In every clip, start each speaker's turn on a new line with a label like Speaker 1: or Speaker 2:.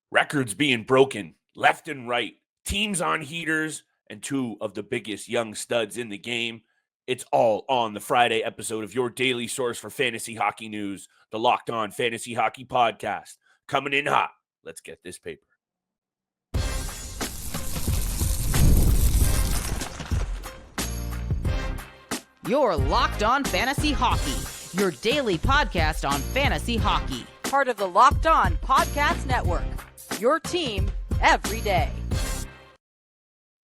Speaker 1: Records being broken left and right, teams on heaters, and two of the biggest young studs in the game. It's all on the Friday episode of your daily source for fantasy hockey news, the Locked On Fantasy Hockey Podcast. Coming in hot. Let's get this paper.
Speaker 2: You're Locked On Fantasy Hockey, your daily podcast on fantasy hockey.
Speaker 3: Part of the Locked On Podcast Network, your team every day.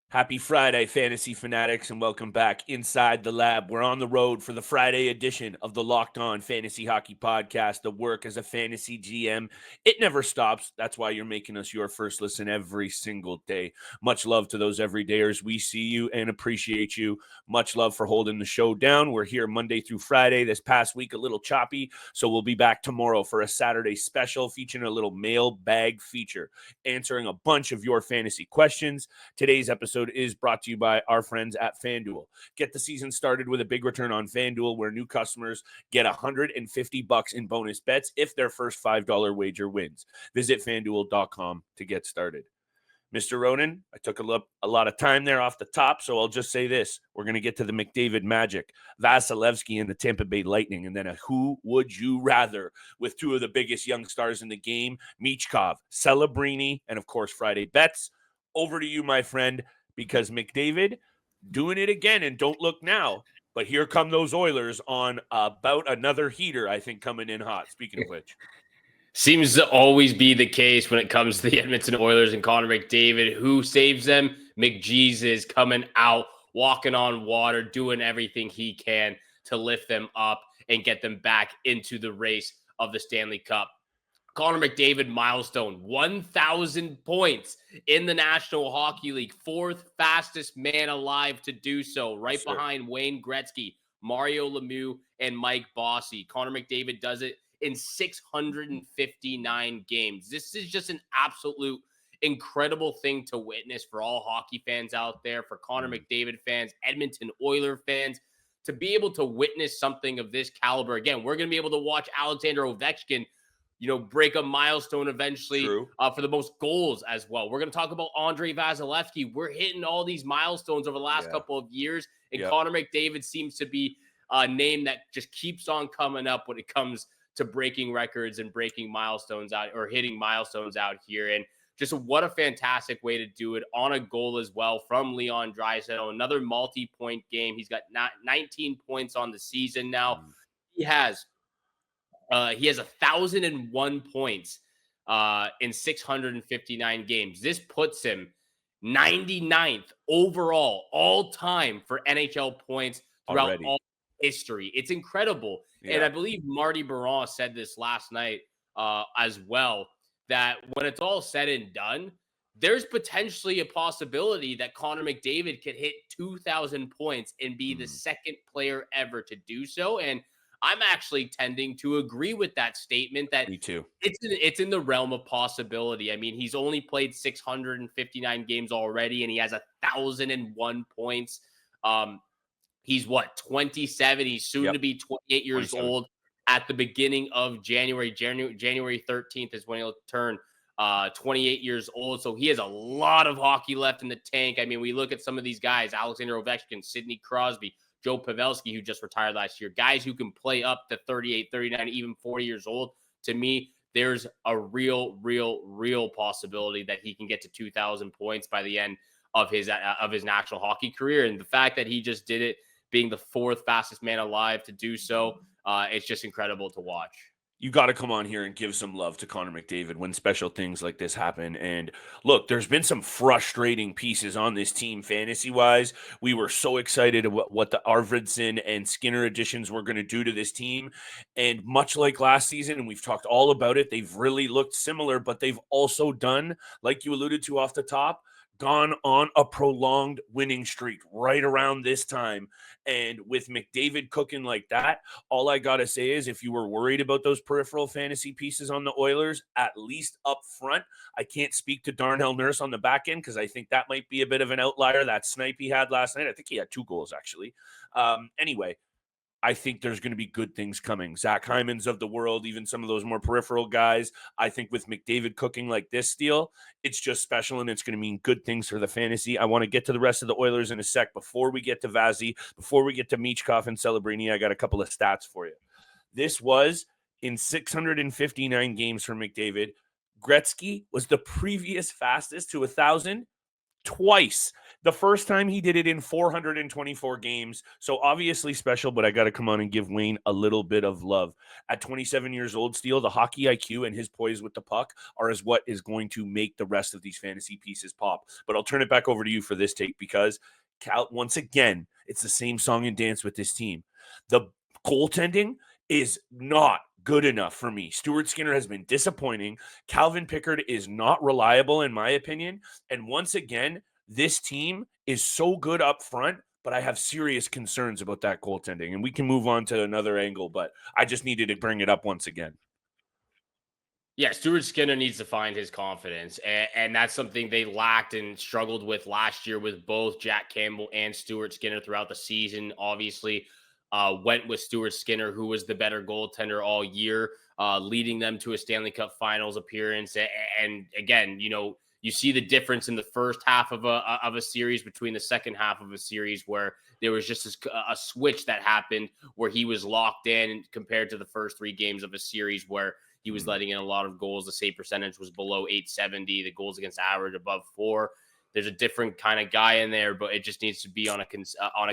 Speaker 1: Happy Friday, fantasy fanatics, and welcome back inside the lab. We're on the road for the Friday edition of the Locked On Fantasy Hockey Podcast. The work as a fantasy GM, it never stops. That's why you're making us your first listen every single day. Much love to those everydayers. We see you and appreciate you. Much love for holding the show down. We're here Monday through Friday. This past week, a little choppy, so we'll be back tomorrow for a Saturday special featuring a little mailbag feature, answering a bunch of your fantasy questions. Today's episode is brought to you by our friends at FanDuel. Get the season started with a big return on FanDuel, where new customers get $150 in bonus bets if their first $5 wager wins. Visit FanDuel.com to get started. Mr. Ronan, I took a lot of time there off the top, so I'll just say this. We're going to get to the McDavid Magic, Vasilevskiy, and the Tampa Bay Lightning, and then a who would you rather with two of the biggest young stars in the game, Michkov, Celebrini, and, of course, Friday bets. Over to you, my friend, because McDavid doing it again, and don't look now, but here come those Oilers on about another heater, I think, coming in hot. Speaking of which.
Speaker 4: Seems to always be the case when it comes to the Edmonton Oilers and Connor McDavid. Who saves them? McJesus coming out, walking on water, doing everything he can to lift them up and get them back into the race of the Stanley Cup. Connor McDavid, milestone, 1,000 points in the National Hockey League, fourth fastest man alive to do so, right behind Wayne Gretzky, Mario Lemieux, and Mike Bossy. Connor McDavid does it in 659 games. This is just an absolute incredible thing to witness for all hockey fans out there, for Connor McDavid fans, Edmonton Oiler fans, to be able to witness something of this caliber. Again, we're going to be able to watch Alexander Ovechkin, break a milestone eventually for the most goals as well. We're going to talk about Andrei Vasilevskiy. We're hitting all these milestones over the last couple of years, and Connor McDavid seems to be a name that just keeps on coming up when it comes to breaking records and breaking milestones out, or hitting milestones out here. And just what a fantastic way to do it, on a goal as well from Leon Draisaitl. Another multi-point game. He's got 19 points on the season now. He has 1,001 points in 659 games. This puts him 99th overall all time for NHL points throughout all history. It's incredible. And I believe Marty Baron said this last night as well, that when it's all said and done, there's potentially a possibility that Connor McDavid could hit 2,000 points and be the second player ever to do so. And I'm actually tending to agree with that statement, that
Speaker 1: Me too.
Speaker 4: It's in the realm of possibility. I mean, he's only played 659 games already, and he has 1,001 points. He's 27? He's soon to be 28 years old at the beginning of January. January 13th is when he'll turn 28 years old. So he has a lot of hockey left in the tank. I mean, we look at some of these guys, Alexander Ovechkin, Sidney Crosby, Joe Pavelski, who just retired last year, guys who can play up to 38, 39, even 40 years old. To me, there's a real possibility that he can get to 2,000 points by the end of his national hockey career. And the fact that he just did it, being the fourth fastest man alive to do so, it's just incredible to watch.
Speaker 1: You got to come on here and give some love to Connor McDavid when special things like this happen. And look, there's been some frustrating pieces on this team fantasy-wise. We were so excited about what the Arvidsson and Skinner additions were going to do to this team. And much like last season, and we've talked all about it, they've really looked similar, but they've also done, like you alluded to off the top, gone on a prolonged winning streak right around this time. And with McDavid cooking like that, all I got to say is, if you were worried about those peripheral fantasy pieces on the Oilers, at least up front, I can't speak to Darnell Nurse on the back end because I think that might be a bit of an outlier. That snipe he had last night, I think he had 2 goals actually. Anyway, I think there's going to be good things coming. Zach Hyman's of the world, even some of those more peripheral guys. I think with McDavid cooking like this, Steele, it's just special, and it's going to mean good things for the fantasy. I want to get to the rest of the Oilers in a sec. Before we get to Vazzy, before we get to Michkov and Celebrini, I got a couple of stats for you. This was in 659 games for McDavid. Gretzky was the previous fastest to 1,000 twice. The first time he did it in 424 games. So obviously special, but I got to come on and give Wayne a little bit of love. At 27 years old, Steele, the hockey IQ and his poise with the puck are as what is going to make the rest of these fantasy pieces pop. But I'll turn it back over to you for this take, because once again, it's the same song and dance with this team. The goaltending is not good enough for me. Stuart Skinner has been disappointing. Calvin Pickard is not reliable, in my opinion. And once again, this team is so good up front, but I have serious concerns about that goaltending. And we can move on to another angle, but I just needed to bring it up once again.
Speaker 4: Yeah, Stuart Skinner needs to find his confidence, and that's something they lacked and struggled with last year with both Jack Campbell and Stuart Skinner throughout the season. Obviously, went with Stuart Skinner, who was the better goaltender all year, leading them to a Stanley Cup Finals appearance. And again, you see the difference in the first half of a series between the second half of a series, where there was just a switch that happened where he was locked in, compared to the first 3 games of a series where he was letting in a lot of goals. The save percentage was below 870. The goals against average above 4. There's a different kind of guy in there, but it just needs to be on a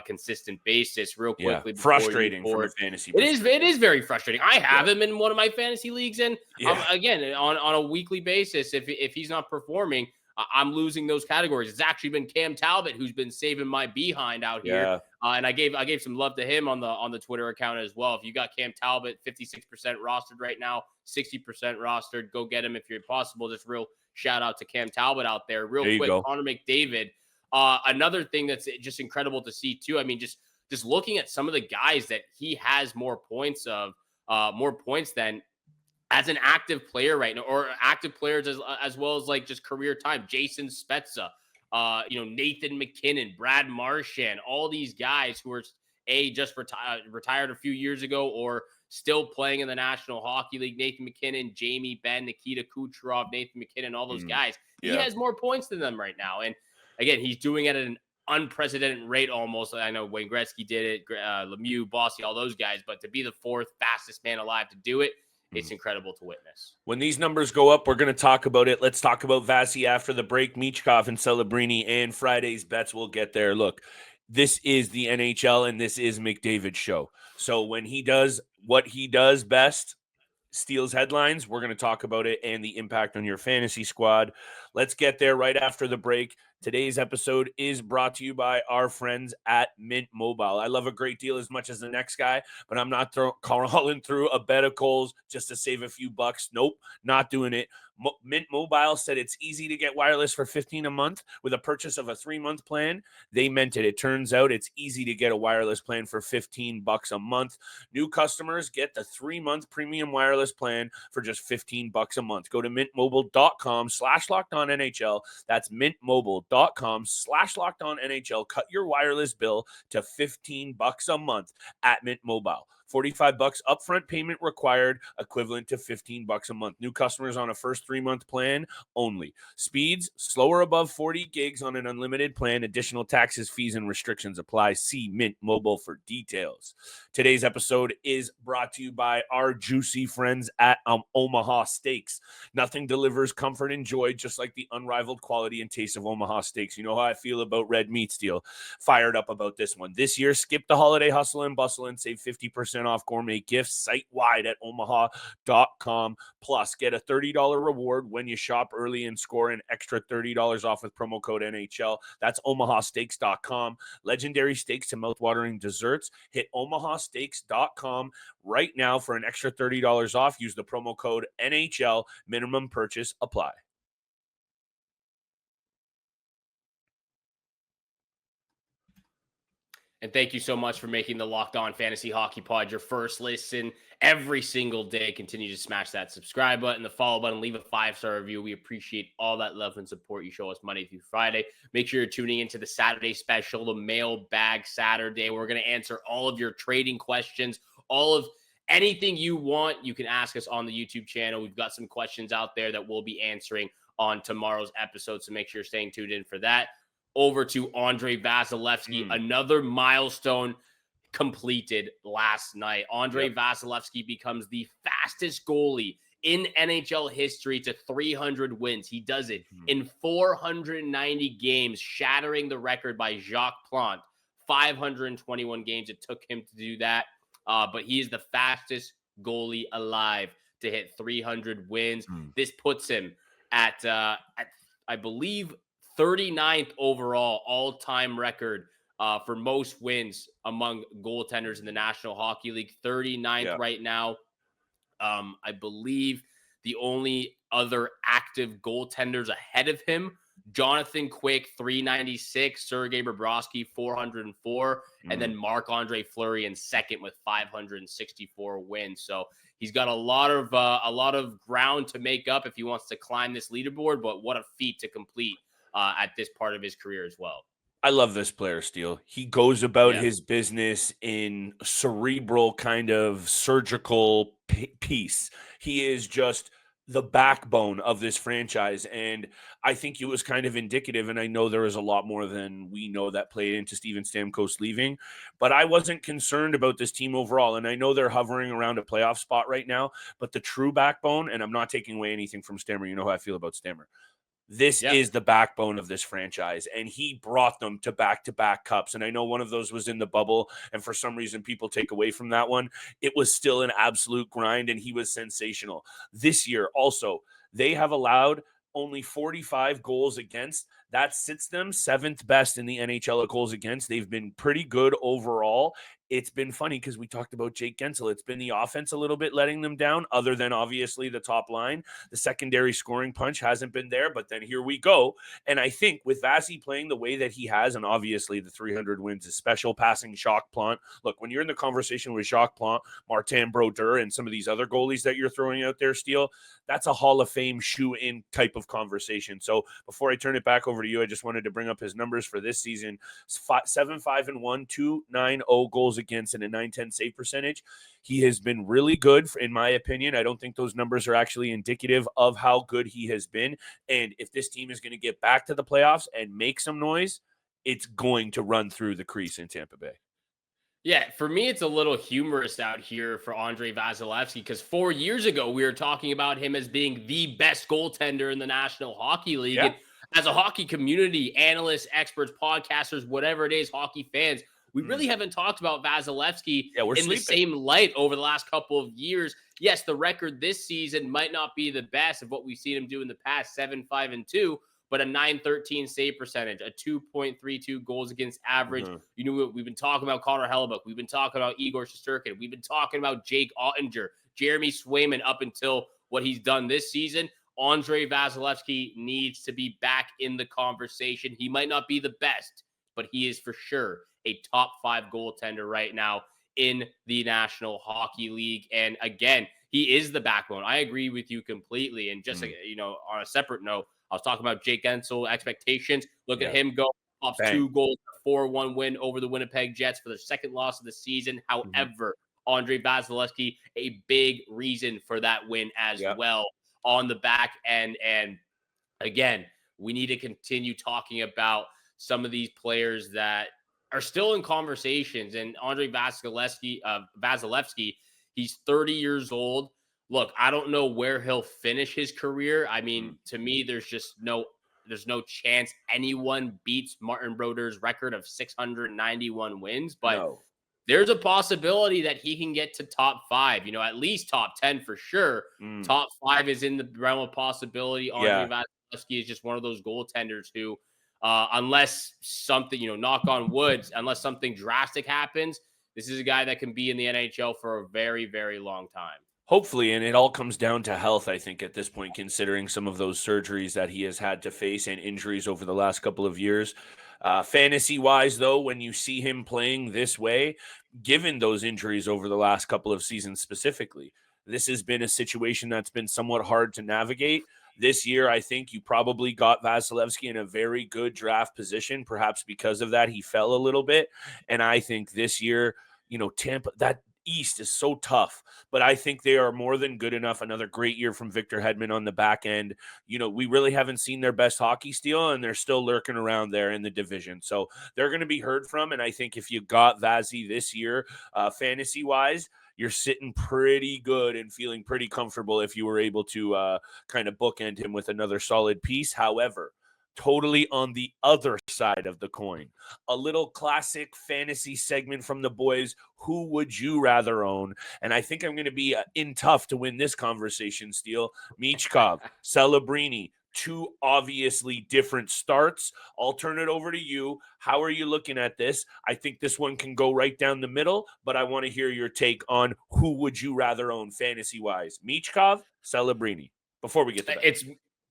Speaker 4: consistent basis. Real quickly,
Speaker 1: frustrating from a fantasy.
Speaker 4: It is very frustrating. I have him in one of my fantasy leagues, and again, on a weekly basis, if he's not performing, I'm losing those categories. It's actually been Cam Talbot who's been saving my behind out here. And I gave some love to him on the Twitter account as well. If you got Cam Talbot 56% rostered right now, 60% rostered, go get him if you're possible. Just real shout out to Cam Talbot out there. Real quick, Connor McDavid. Another thing that's just incredible to see too. I mean, just looking at some of the guys that he has more points than as an active player right now, or active players as well as like just career time. Jason Spezza, Nathan McKinnon, Brad Marchand, all these guys who are just retired a few years ago or still playing in the National Hockey League. Nathan McKinnon, Jamie Benn, Nikita Kucherov, Nathan McKinnon, all those guys. He has more points than them right now. And again, he's doing it at an unprecedented rate almost. I know Wayne Gretzky did it, Lemieux, Bossy, all those guys. But to be the 4th fastest man alive to do it, it's incredible to witness.
Speaker 1: When these numbers go up, we're going to talk about it. Let's talk about Vazzy after the break. Michkov and Celebrini and Friday's bets. We'll get there. Look, this is the NHL, and this is McDavid's show. So when he does what he does best, steals headlines, we're going to talk about it and the impact on your fantasy squad. Let's get there right after the break. Today's episode is brought to you by our friends at Mint Mobile. I love a great deal as much as the next guy, but I'm not crawling through a bed of coals just to save a few bucks. Nope, not doing it. Mint Mobile said it's easy to get wireless for $15 a month with a purchase of a 3-month plan. They meant it. It turns out it's easy to get a wireless plan for $15 a month. New customers get the 3-month premium wireless plan for just $15 a month. Go to mintmobile.com/LockedOnNHL. That's mintmobile.com/LockedOnNHL. Cut your wireless bill to $15 a month at Mint Mobile. $45 upfront payment required, equivalent to $15 a month. New customers on a first 3-month plan only. Speeds slower above 40 gigs on an unlimited plan. Additional taxes, fees, and restrictions apply. See Mint Mobile for details. Today's episode is brought to you by our juicy friends at Omaha Steaks. Nothing delivers comfort and joy just like the unrivaled quality and taste of Omaha Steaks. You know how I feel about red meat, Steele. Fired up about this one. This year, skip the holiday hustle and bustle and save 50% off gourmet gifts site-wide at omaha.com. Plus, get a $30 reward when you shop early and score an extra $30 off with promo code NHL. That's omahasteaks.com. Legendary steaks to mouthwatering desserts. Hit omahasteaks.com right now for an extra $30 off. Use the promo code NHL. Minimum purchase apply.
Speaker 4: And thank you so much for making the Locked On Fantasy Hockey Pod your first listen every single day. Continue to smash that subscribe button, the follow button, leave a 5-star review. We appreciate all that love and support you show us Monday through Friday. Make sure you're tuning into the Saturday special, the Mailbag Saturday. We're going to answer all of your trading questions, all of anything you want. You can ask us on the YouTube channel. We've got some questions out there that we'll be answering on tomorrow's episode, so make sure you're staying tuned in for that. Over to Andrei Vasilevskiy, another milestone completed last night. Andrei Vasilevskiy becomes the fastest goalie in NHL history to 300 wins. He does it in 490 games, shattering the record by Jacques Plante. 521 games it took him to do that, but he is the fastest goalie alive to hit 300 wins. This puts him at I believe, 39th overall all-time record for most wins among goaltenders in the National Hockey League. 39th right now. I believe the only other active goaltenders ahead of him, Jonathan Quick, 396, Sergei Bobrovsky, 404, and then Marc-Andre Fleury in second with 564 wins. So he's got a lot of ground to make up if he wants to climb this leaderboard, but what a feat to complete at this part of his career as well.
Speaker 1: I love this player, Steele. He goes about his business in cerebral kind of surgical peace. He is just the backbone of this franchise. And I think it was kind of indicative, and I know there is a lot more than we know that played into Steven Stamkos leaving, but I wasn't concerned about this team overall. And I know they're hovering around a playoff spot right now, but the true backbone, and I'm not taking away anything from Stammer. You know how I feel about Stammer. This is the backbone of this franchise, and he brought them to back-to-back cups. And I know one of those was in the bubble, and for some reason people take away from that one. It was still an absolute grind, and he was sensational. This year also, they have allowed only 45 goals against. That sits them 7th best in the NHL at goals against. They've been pretty good overall. It's been funny because we talked about Jake Gensel. It's been the offense a little bit letting them down, other than obviously the top line. The secondary scoring punch hasn't been there, but then here we go. And I think with Vasi playing the way that he has, and obviously the 300 wins is special, passing Jacques Plante. Look, when you're in the conversation with Jacques Plante, Martin Brodeur, and some of these other goalies that you're throwing out there, Steele, that's a Hall of Fame shoe-in type of conversation. So before I turn it back over to you, I just wanted to bring up his numbers for this season. 7-5-1, 2.90 goals against, and a 910 save percentage. He has been really good, in my opinion. I don't think those numbers are actually indicative of how good he has been. And if this team is going to get back to the playoffs and make some noise, it's going to run through the crease in Tampa Bay.
Speaker 4: Yeah, for me, it's a little humorous out here for Andrei Vasilevskiy because 4 years ago, we were talking about him as being the best goaltender in the National Hockey League.
Speaker 1: Yeah.
Speaker 4: And as a hockey community, analysts, experts, podcasters, whatever it is, hockey fans, we really haven't talked about Vasilevskiy in the same light over the last couple of years. Yes, the record this season might not be the best of what we've seen him do in the past, 7-5-2, but a 913 save percentage, a 2.32 goals against average. You know, we've been talking about Connor Hellebuyck. We've been talking about Igor Shesterkin. We've been talking about Jake Ottinger, Jeremy Swayman up until what he's done this season. Andrei Vasilevskiy needs to be back in the conversation. He might not be the best, but he is for sure a top 5 goaltender right now in the National Hockey League. And again, he is the backbone. I agree with you completely. And just, you know, on a separate note, I was talking about Jake Gensel expectations. Look at him go off 2 goals, 4-1 win over the Winnipeg Jets for their second loss of the season. However, Andrei Vasilevskiy, a big reason for that win as well on the back end. And again, we need to continue talking about some of these players that are still in conversations. And Andrei Vasilevskiy, he's 30 years old. Look, I don't know where he'll finish his career. I mean, to me, there's no chance anyone beats Martin Brodeur's record of 691 wins, but there's a possibility that he can get to top 5, you know, at least top 10 for sure. Top 5 is in the realm of possibility. Andrei Vasilevskiy is just one of those goaltenders who, unless something, you know, knock on wood, unless something drastic happens, this is a guy that can be in the NHL for a very, very long time.
Speaker 1: Hopefully, and it all comes down to health, I think, at this point, considering some of those surgeries that he has had to face and injuries over the last couple of years. Fantasy-wise, though, when you see him playing this way, given those injuries over the last couple of seasons specifically, this has been a situation that's been somewhat hard to navigate. This year, I think you probably got Vasilevskiy in a very good draft position. Perhaps because of that, he fell a little bit. And I think this year, Tampa, that East is so tough, but I think they are more than good enough. Another great year from Victor Hedman on the back end. We really haven't seen their best hockey, Steele, and they're still lurking around there in the division. So they're going to be heard from. And I think if you got Vazzy this year, fantasy-wise, you're sitting pretty good and feeling pretty comfortable if you were able to kind of bookend him with another solid piece. However, totally on the other side of the coin, a little classic fantasy segment from the boys. Who would you rather own? And I think I'm going to be in tough to win this conversation, Steele. Michkov, Celebrini, two obviously different starts. I'll turn it over to you. How are you looking at this? I think this one can go right down the middle, but I want to hear your take on who would you rather own fantasy-wise, Michkov, Celebrini, before we get to that.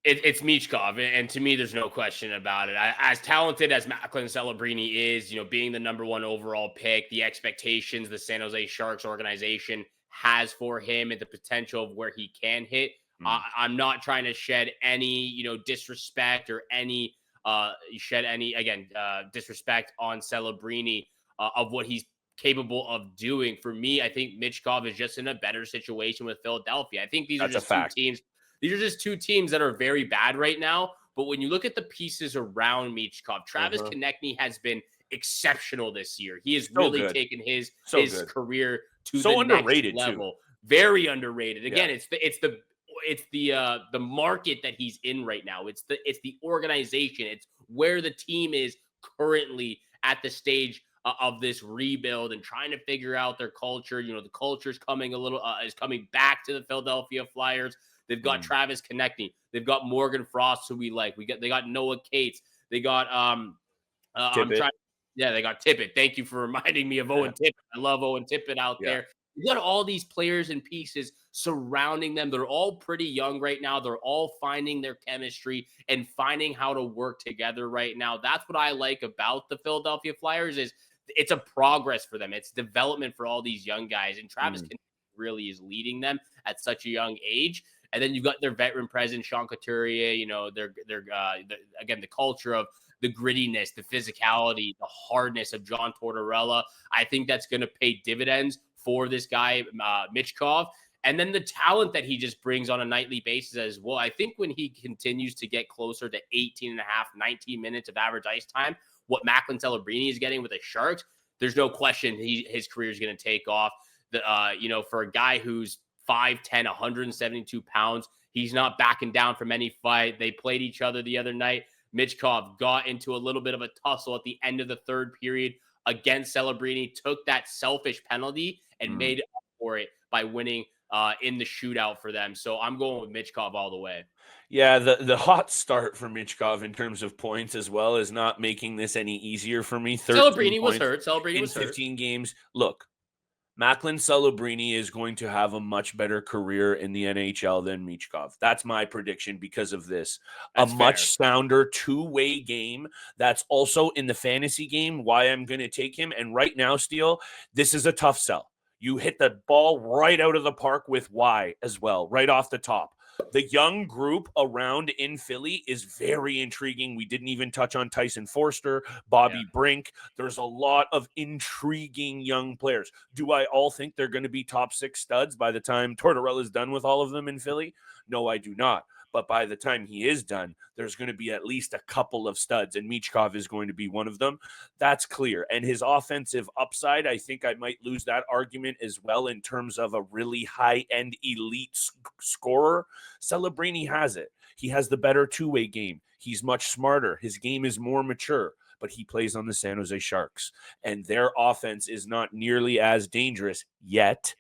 Speaker 4: It's Michkov, and to me, there's no question about it. As talented as Macklin Celebrini is, being the number 1 overall pick, the expectations the San Jose Sharks organization has for him and the potential of where he can hit, I'm not trying to shed any, disrespect or any disrespect on Celebrini of what he's capable of doing. For me, I think Michkov is just in a better situation with Philadelphia. I think these are just two teams. These are just two teams that are very bad right now. But when you look at the pieces around Michkov, Travis Konechny has been exceptional this year. He has really taken his career to the next level. Too. Very underrated. Again, it's the market that he's in right now. It's the organization. It's where the team is currently at the stage of this rebuild and trying to figure out their culture. The culture is coming back to the Philadelphia Flyers. They've got Travis Konechny. They've got Morgan Frost, who we like. They got Noah Cates. They got they got Tippett. Thank you for reminding me of Owen Tippett. I love Owen Tippett out there. You got all these players and pieces surrounding them. They're all pretty young right now. They're all finding their chemistry and finding how to work together right now. That's what I like about the Philadelphia Flyers is it's a progress for them. It's development for all these young guys. And Travis Konechny really is leading them at such a young age. And then you've got their veteran president, Sean Couturier, again, the culture of the grittiness, the physicality, the hardness of John Tortorella. I think that's going to pay dividends for this guy, Michkov. And then the talent that he just brings on a nightly basis as well. I think when he continues to get closer to 18 and a half, 19 minutes of average ice time, what Macklin Celebrini is getting with the Sharks, there's no question his career is going to take off. For a guy who's 5'10", 172 pounds. He's not backing down from any fight. They played each other the other night. Michkov got into a little bit of a tussle at the end of the third period against Celebrini, took that selfish penalty and made up for it by winning in the shootout for them. So I'm going with Michkov all the way.
Speaker 1: Yeah, the hot start for Michkov in terms of points as well is not making this any easier for me.
Speaker 4: Celebrini was hurt. Celebrini was hurt.
Speaker 1: 15 games. Look, Macklin Celebrini is going to have a much better career in the NHL than Michkov. That's my prediction because of this. That's a much sounder two-way game. That's also in the fantasy game why I'm going to take him. And right now, Steele, this is a tough sell. You hit the ball right out of the park with Y as well, right off the top. The young group around in Philly is very intriguing. We didn't even touch on Tyson Forster, Bobby Brink. There's a lot of intriguing young players. Do I all think they're going to be top 6 studs by the time Tortorella is done with all of them in Philly? No, I do not. But by the time he is done, there's going to be at least a couple of studs, and Michkov is going to be one of them. That's clear. And his offensive upside, I think I might lose that argument as well in terms of a really high-end elite scorer. Celebrini has it. He has the better two-way game. He's much smarter. His game is more mature, but he plays on the San Jose Sharks, and their offense is not nearly as dangerous yet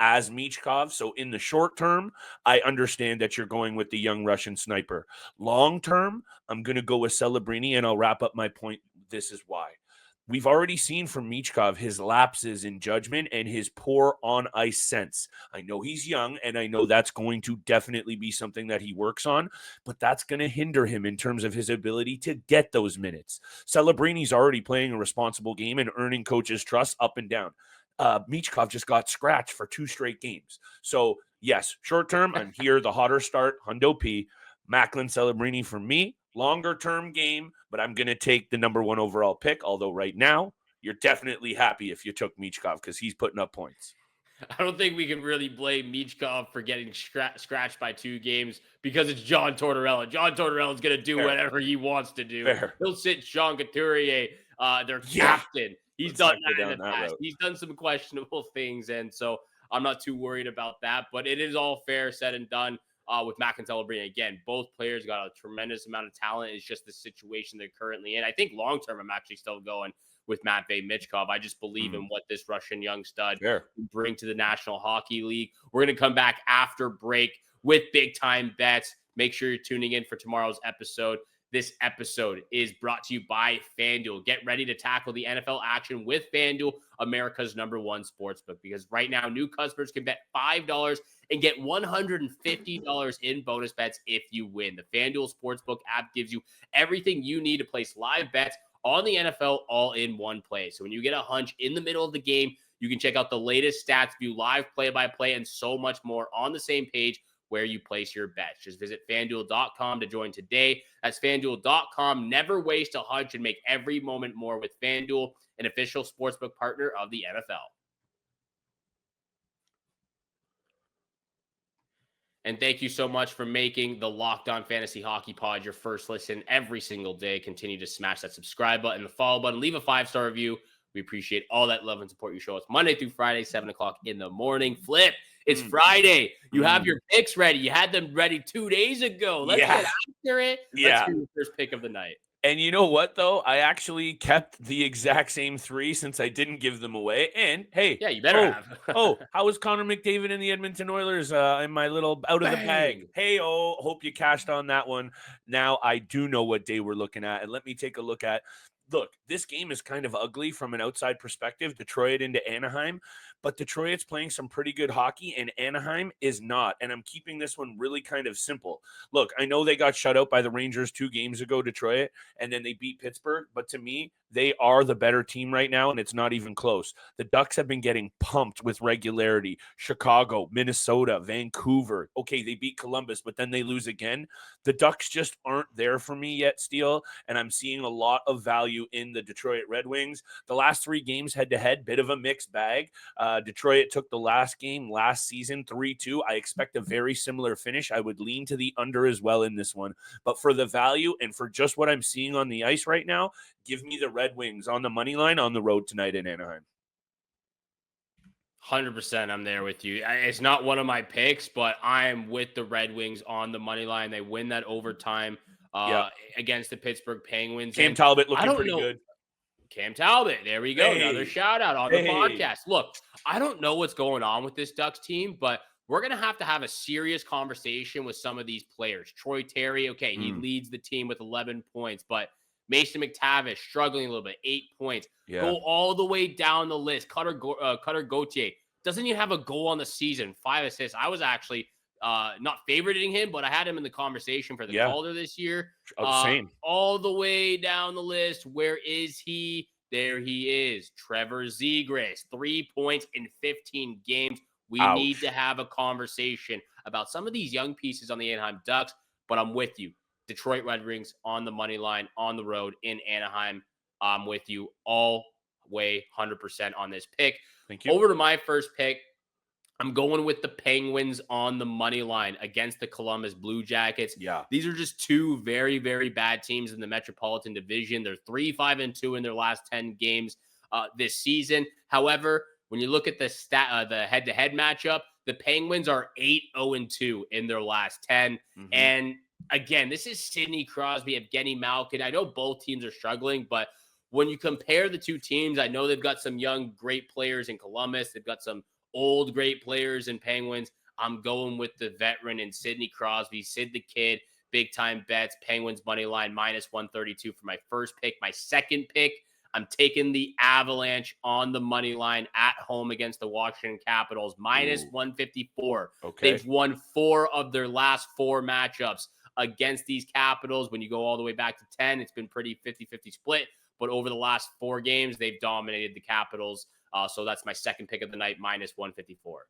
Speaker 1: as Michkov. So in the short term, I understand that you're going with the young Russian sniper. Long term, I'm going to go with Celebrini, and I'll wrap up my point. This is why. we've already seen from Michkov his lapses in judgment and his poor on-ice sense. I know he's young, and I know that's going to definitely be something that he works on, but that's going to hinder him in terms of his ability to get those minutes. Celebrini's already playing a responsible game and earning coaches' trust up and down. Michkov just got scratched for 2 straight games. So, yes, short term, I'm here, the hotter start, Hundo P. Macklin, Celebrini for me. Longer term game, but I'm going to take the number 1 overall pick. Although right now, you're definitely happy if you took Michkov because he's putting up points.
Speaker 4: I don't think we can really blame Michkov for getting scratched by 2 games because it's John Tortorella. John Tortorella is going to do whatever he wants to do. He'll sit Sean Couturier, their captain. He's done that in the past. He's done some questionable things, and so I'm not too worried about that. But it is all fair, said and done. With Mack and Celebrini. Again, both players got a tremendous amount of talent. It's just the situation they're currently in. I think long-term, I'm actually still going with Matvei Michkov. I just believe in what this Russian young stud can bring to the National Hockey League. We're going to come back after break with big-time bets. Make sure you're tuning in for tomorrow's episode. This episode is brought to you by FanDuel. Get ready to tackle the NFL action with FanDuel, America's #1 sportsbook. Because right now, new customers can bet $5 and get $150 in bonus bets if you win. The FanDuel Sportsbook app gives you everything you need to place live bets on the NFL all in one place. So when you get a hunch in the middle of the game, you can check out the latest stats, view live play-by-play, and so much more on the same page where you place your bets. Just visit FanDuel.com to join today. That's FanDuel.com. Never waste a hunch and make every moment more with FanDuel, an official sportsbook partner of the NFL. And thank you so much for making the Locked On Fantasy Hockey Pod your first listen every single day. Continue to smash that subscribe button, the follow button, leave a 5-star review. We appreciate all that love and support you show us Monday through Friday, 7 o'clock in the morning. Flip, it's Friday. You have your picks ready. You had them ready 2 days ago. Let's get after it. Let's hear your first pick of the night.
Speaker 1: And you know what, though? I actually kept the exact same 3 since I didn't give them away. And, hey.
Speaker 4: Yeah, you better have.
Speaker 1: How was Connor McDavid and the Edmonton Oilers in my little out of the bag? Hey, hope you cashed on that one. Now, I do know what day we're looking at. And let me take a look at. Look, this game is kind of ugly from an outside perspective, Detroit into Anaheim, but Detroit's playing some pretty good hockey and Anaheim is not. And I'm keeping this one really kind of simple. Look, I know they got shut out by the Rangers 2 games ago, Detroit, and then they beat Pittsburgh, but to me, they are the better team right now, and it's not even close. The Ducks have been getting pumped with regularity. Chicago, Minnesota, Vancouver. Okay, they beat Columbus, but then they lose again. The Ducks just aren't there for me yet, Steele, and I'm seeing a lot of value in the Detroit Red Wings. The last 3 games head-to-head, bit of a mixed bag. Detroit took the last game last season, 3-2. I expect a very similar finish. I would lean to the under as well in this one. But for the value and for just what I'm seeing on the ice right now, give me the Red Wings on the money line on the road tonight in Anaheim.
Speaker 4: 100%, I'm there with you. It's not one of my picks, but I'm with the Red Wings on the money line. They win that overtime against the Pittsburgh Penguins.
Speaker 1: Cam Talbot looking pretty good.
Speaker 4: Cam Talbot, there we go. Another shout out on the podcast. Look, I don't know what's going on with this Ducks team, but we're going to have a serious conversation with some of these players. Troy Terry, okay, he leads the team with 11 points, but Mason McTavish struggling a little bit, 8 points. Go all the way down the list. Cutter Gauthier doesn't even have a goal on the season, 5 assists. I was actually not favoriting him, but I had him in the conversation for the Calder this year.
Speaker 1: Same.
Speaker 4: All the way down the list. Where is he? There he is. Trevor Zegras, 3 points in 15 games. We need to have a conversation about some of these young pieces on the Anaheim Ducks, but I'm with you. Detroit Red Wings on the money line, on the road in Anaheim. I'm with you all way 100% on this pick.
Speaker 1: Thank you.
Speaker 4: Over to my first pick. I'm going with the Penguins on the money line against the Columbus Blue Jackets.
Speaker 1: Yeah.
Speaker 4: These are just 2 very, very bad teams in the Metropolitan Division. They're 3-5-2 in their last 10 games this season. However, when you look at the head-to-head matchup, the Penguins are 8-0-2 in their last 10. And again, this is Sidney Crosby, Evgeny Malkin. I know both teams are struggling, but when you compare the 2 teams, I know they've got some young, great players in Columbus. They've got some old, great players in Penguins. I'm going with the veteran in Sidney Crosby, Sid the Kid, big-time bets, Penguins money line, -132 for my first pick. My second pick, I'm taking the Avalanche on the money line at home against the Washington Capitals, minus 154.
Speaker 1: Okay.
Speaker 4: They've won 4 of their last 4 matchups against these Capitals. When you go all the way back to 10, it's been pretty 50-50 split. But over the last 4 games, they've dominated the Capitals. So that's my second pick of the night, minus 154.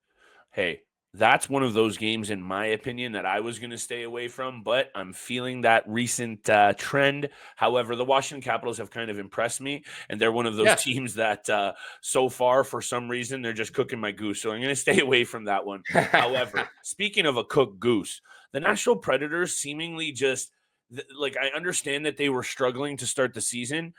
Speaker 1: Hey, that's one of those games, in my opinion, that I was going to stay away from, but I'm feeling that recent trend. However, the Washington Capitals have kind of impressed me, and they're one of those teams that so far, for some reason, they're just cooking my goose. So I'm going to stay away from that one. However, speaking of a cooked goose, the Nashville Predators seemingly just like, I understand that they were struggling to start the season.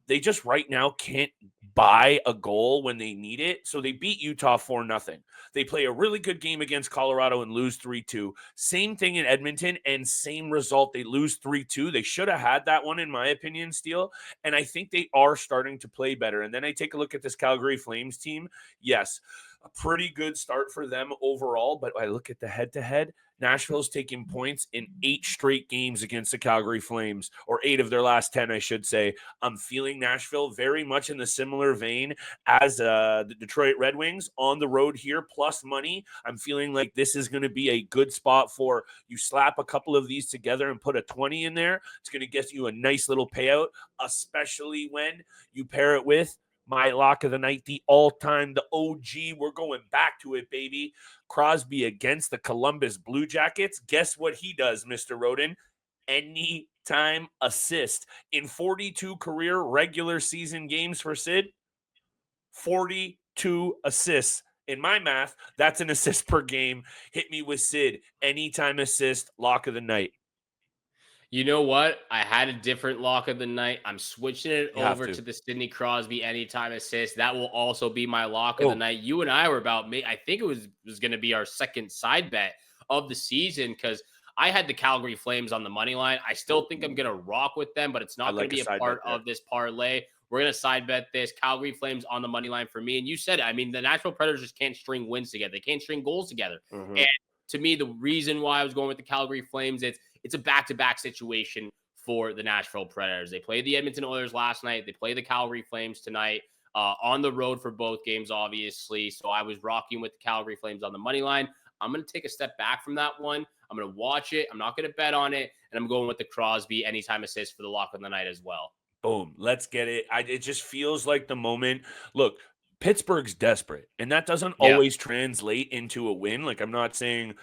Speaker 1: They just right now can't buy a goal when they need it. So they beat Utah 4-0. They play a really good game against Colorado and lose 3-2. Same thing in Edmonton and same result. They lose 3-2. They should have had that one, in my opinion, Steele. And I think they are starting to play better. And then I take a look at this Calgary Flames team. Yes, a pretty good start for them overall. But I look at the head-to-head. Nashville's taking points in 8 straight games against the Calgary Flames, or 8 of their last 10, I should say. I'm feeling Nashville very much in the similar vein as the Detroit Red Wings on the road here, plus money. I'm feeling like this is going to be a good spot for you. Slap a couple of these together and put a 20 in there. It's going to get you a nice little payout, especially when you pair it with my lock of the night, the all-time, the OG. We're going back to it, baby. Crosby against the Columbus Blue Jackets. Guess what he does, Mr. Roden? Anytime assist. In 42 career regular season games for Sid, 42 assists. In my math, that's an assist per game. Hit me with Sid. Anytime assist, lock of the night.
Speaker 4: You know what? I had a different lock of the night. I'm switching it over to the Sidney Crosby anytime assist. That will also be my lock of the night. You and I were about me. I think it was going to be our second side bet of the season, because I had the Calgary Flames on the money line. I still think I'm going to rock with them, but it's not going to be a part of this parlay. We're going to side bet this. Calgary Flames on the money line for me. And you said it. I mean, the Nashville Predators just can't string wins together. They can't string goals together. And to me, the reason why I was going with the Calgary Flames, it's a back-to-back situation for the Nashville Predators. They played the Edmonton Oilers last night. They play the Calgary Flames tonight, on the road for both games, obviously. So I was rocking with the Calgary Flames on the money line. I'm going to take a step back from that one. I'm going to watch it. I'm not going to bet on it. And I'm going with the Crosby anytime assist for the lock of the night as well.
Speaker 1: Boom. Let's get it. It just feels like the moment. Look, Pittsburgh's desperate, and that doesn't always translate into a win. Like, I'm not saying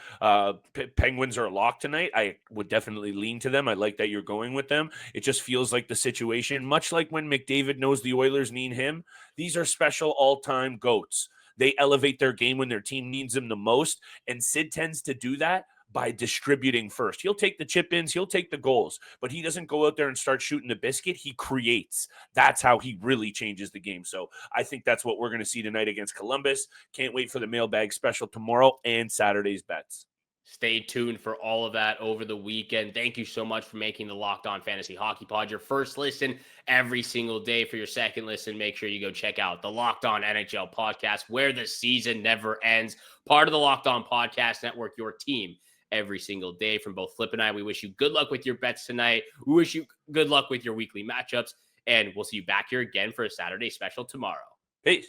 Speaker 1: Penguins are a lock tonight. I would definitely lean to them. I like that you're going with them. It just feels like the situation, much like when McDavid knows the Oilers need him. These are special all-time GOATs. They elevate their game when their team needs them the most, and Sid tends to do that by distributing first. He'll take the chip-ins, he'll take the goals, but he doesn't go out there and start shooting the biscuit. He creates. That's how he really changes the game. So I think that's what we're going to see tonight against Columbus. Can't wait for the mailbag special tomorrow and Saturday's bets.
Speaker 4: Stay tuned for all of that over the weekend. Thank you so much for making the Locked On Fantasy Hockey Pod your first listen every single day. For your second listen, make sure you go check out the Locked On NHL podcast, where the season never ends. Part of the Locked On Podcast Network, your team every single day. From both Flip and I, we wish you good luck with your bets tonight. We wish you good luck with your weekly matchups, and we'll see you back here again for a Saturday special tomorrow.
Speaker 1: Peace.